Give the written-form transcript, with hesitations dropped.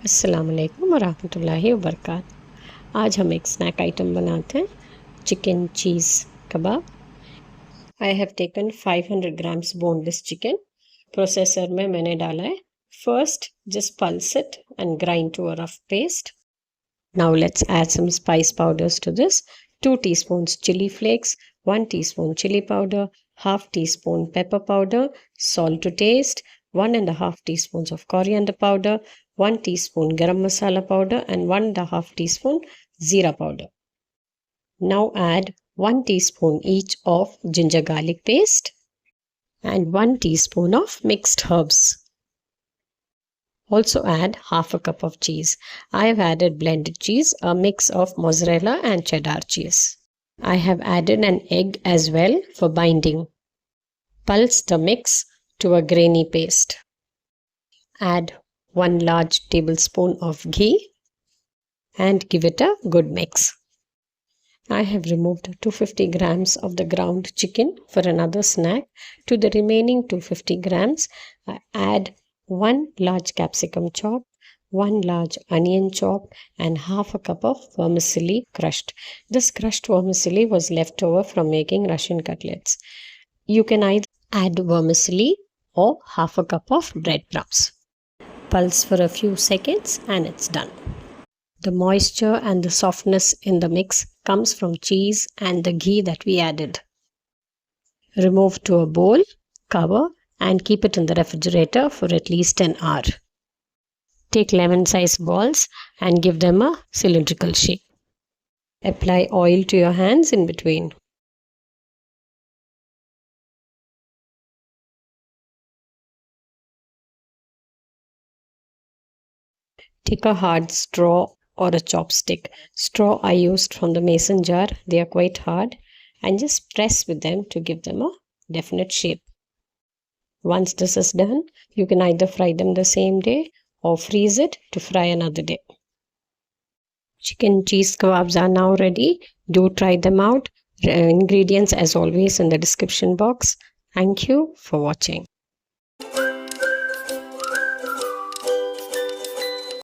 अस्सलाम वालेकुम वरहमतुल्लाहि वबरकातुहू। आज हम एक स्नैक आइटम बनाते हैं, chicken cheese kebab. I have taken 500 grams boneless chicken. Processor में मैंने डाला है। First just pulse it and grind to a rough paste. Now let's add some spice powders to this. 2 teaspoons chili flakes, 1 teaspoon chili powder, half teaspoon pepper powder, salt to taste, 1.5 teaspoons of coriander powder, 1 teaspoon garam masala powder, and 1.5 teaspoon zeera powder. Now add 1 teaspoon each of ginger garlic paste and 1 teaspoon of mixed herbs. Also add half a cup of cheese. I have added blended cheese, a mix of mozzarella and cheddar cheese. I have added an egg as well for binding. Pulse the mix to a grainy paste. Add 1 large tablespoon of ghee and give it a good mix. I have removed 250 grams of the ground chicken for another snack. To the remaining 250 grams, I add 1 large capsicum chopped, 1 large onion chopped, and half a cup of vermicelli crushed. This crushed vermicelli was left over from making Russian cutlets. You can either add vermicelli or half a cup of breadcrumbs. Pulse for a few seconds and it's done. The moisture and the softness in the mix comes from cheese and the ghee that we added. Remove to a bowl, cover, and keep it in the refrigerator for at least an hour. Take lemon-sized balls and give them a cylindrical shape. Apply oil to your hands in between. Take a hard straw or a chopstick. Straw I used from the mason jar. They are quite hard. And just press with them to give them a definite shape. Once this is done, you can either fry them the same day or freeze it to fry another day. Chicken cheese kebabs are now ready. Do try them out. Ingredients as always in the description box. Thank you for watching.